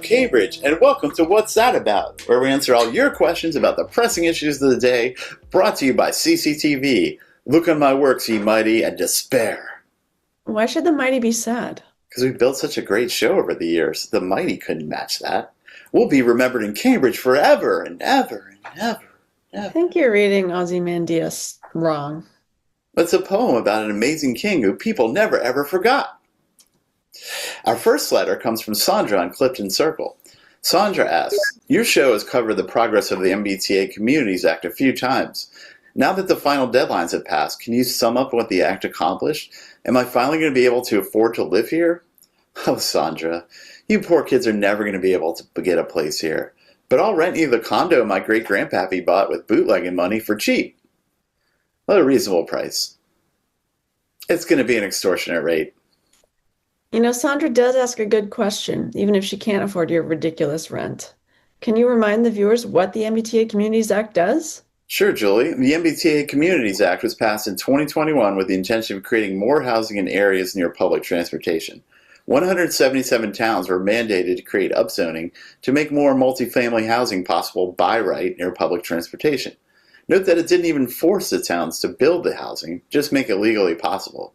Cambridge, and welcome to What's That About, where we answer all your questions about the pressing issues of the day, brought to you by CCTV. Look on my works, ye mighty, and despair. Why should the mighty be sad? Because we've built such a great show over the years, the mighty couldn't match that. We'll be remembered in Cambridge forever and ever and ever. I think you're reading Ozymandias wrong. It's a poem about an amazing king who people never ever forgot. Our first letter comes from Sandra on Clifton Circle. Sandra asks, your show has covered the progress of the MBTA Communities Act a few times. Now that the final deadlines have passed, can you sum up what the act accomplished? Am I finally going to be able to afford to live here? Oh, Sandra, you poor kids are never going to be able to get a place here. But I'll rent you the condo my great-grandpappy bought with bootlegging money for cheap. At a reasonable price. It's going to be an extortionate rate. You know, Sandra does ask a good question, even if she can't afford your ridiculous rent. Can you remind the viewers what the MBTA Communities Act does? Sure, Julie. The MBTA Communities Act was passed in 2021 with the intention of creating more housing in areas near public transportation. 177 towns were mandated to create upzoning to make more multifamily housing possible by right near public transportation. Note that it didn't even force the towns to build the housing, just make it legally possible.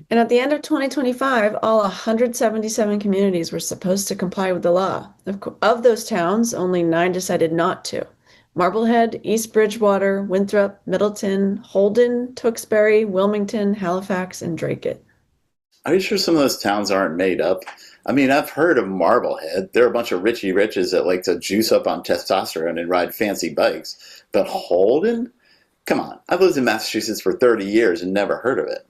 And at the end of 2025, all 177 communities were supposed to comply with the law. Of those towns, only 9 decided not to. Marblehead, East Bridgewater, Winthrop, Middleton, Holden, Tewksbury, Wilmington, Halifax, and Dracut. Are you sure some of those towns aren't made up? I mean, I've heard of Marblehead. They're a bunch of richy riches that like to juice up on testosterone and ride fancy bikes. But Holden? Come on, I've lived in Massachusetts for 30 years and never heard of it.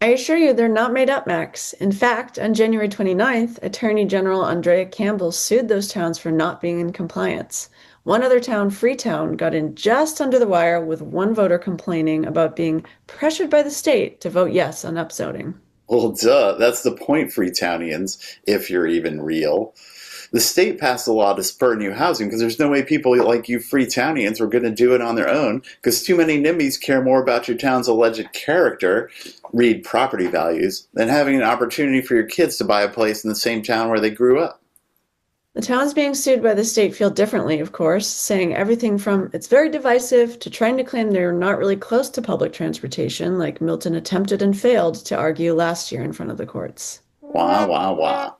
I assure you they're not made up, Max. In fact, on January 29th, Attorney General Andrea Campbell sued those towns for not being in compliance. One other town, Freetown, got in just under the wire with one voter complaining about being pressured by the state to vote yes on upzoning. Well, duh, that's the point, Freetownians, if you're even real. The state passed a law to spur new housing because there's no way people like you Freetownians were going to do it on their own because too many NIMBYs care more about your town's alleged character, read property values, than having an opportunity for your kids to buy a place in the same town where they grew up. The towns being sued by the state feel differently, of course, saying everything from it's very divisive to trying to claim they're not really close to public transportation, like Milton attempted and failed to argue last year in front of the courts. Wah, wah, wah.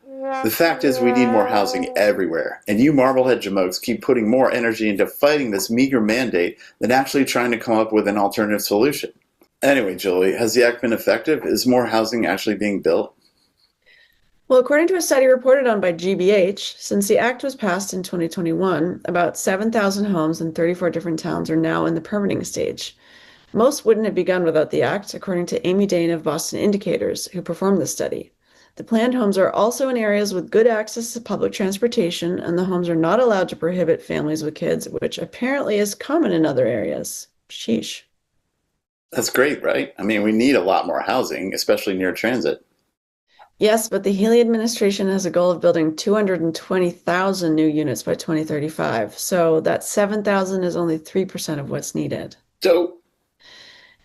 The fact is we need more housing everywhere, and you Marblehead jamokes keep putting more energy into fighting this meager mandate than actually trying to come up with an alternative solution. Anyway, Julie, has the act been effective? Is more housing actually being built? Well, according to a study reported on by GBH, since the act was passed in 2021, about 7,000 homes in 34 different towns are now in the permitting stage. Most wouldn't have begun without the act, according to Amy Dane of Boston Indicators, who performed the study. The planned homes are also in areas with good access to public transportation, and the homes are not allowed to prohibit families with kids, which apparently is common in other areas. Sheesh. That's great, right? I mean, we need a lot more housing, especially near transit. Yes, but the Healy administration has a goal of building 220,000 new units by 2035, so that 7,000 is only 3% of what's needed. Dope.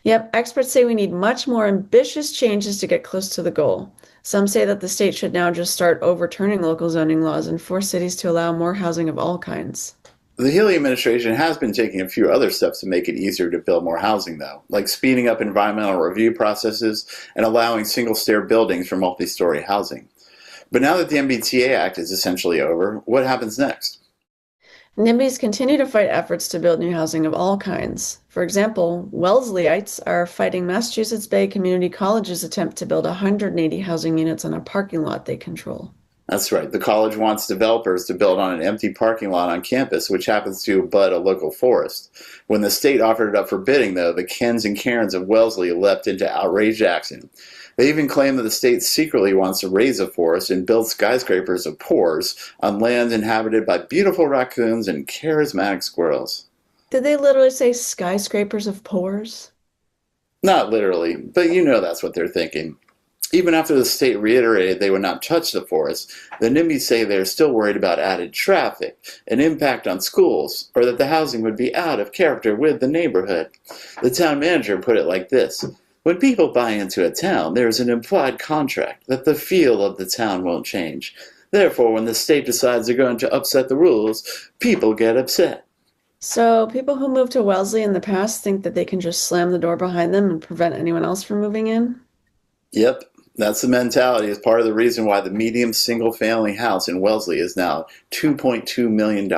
Yep, experts say we need much more ambitious changes to get close to the goal. Some say that the state should now just start overturning local zoning laws and force cities to allow more housing of all kinds. The Healy administration has been taking a few other steps to make it easier to build more housing, though, like speeding up environmental review processes and allowing single-stair buildings for multi-story housing. But now that the MBTA Act is essentially over, what happens next? NIMBYs continue to fight efforts to build new housing of all kinds. For example, Wellesley-ites are fighting Massachusetts Bay Community College's attempt to build 180 housing units on a parking lot they control. That's right. The college wants developers to build on an empty parking lot on campus, which happens to abut a local forest. When the state offered it up for bidding, though, the Kens and Karens of Wellesley leapt into outraged action. They even claim that the state secretly wants to raise a forest and build skyscrapers of pores on land inhabited by beautiful raccoons and charismatic squirrels. Did they literally say skyscrapers of pores? Not literally, but you know that's what they're thinking. Even after the state reiterated they would not touch the forest, the NIMBYs say they are still worried about added traffic, an impact on schools, or that the housing would be out of character with the neighborhood. The town manager put it like this: when people buy into a town, there is an implied contract that the feel of the town won't change. Therefore, when the state decides they're going to upset the rules, people get upset. So people who moved to Wellesley in the past think that they can just slam the door behind them and prevent anyone else from moving in? Yep, that's the mentality. Is part of the reason why the median single-family house in Wellesley is now $2.2 million.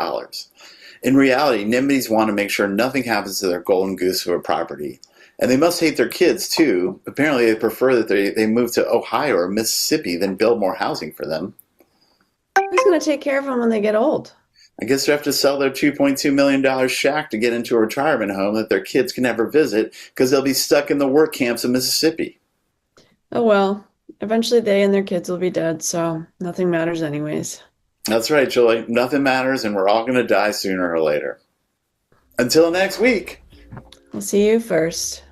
In reality, NIMBYs want to make sure nothing happens to their golden goose of a property. And they must hate their kids, too. Apparently, they prefer that they move to Ohio or Mississippi than build more housing for them. Who's going to take care of them when they get old? I guess they have to sell their $2.2 million shack to get into a retirement home that their kids can never visit because they'll be stuck in the work camps of Mississippi. Oh well, eventually they and their kids will be dead, so nothing matters anyways. That's right, Julie. Nothing matters, and we're all going to die sooner or later. Until next week. I'll see you first.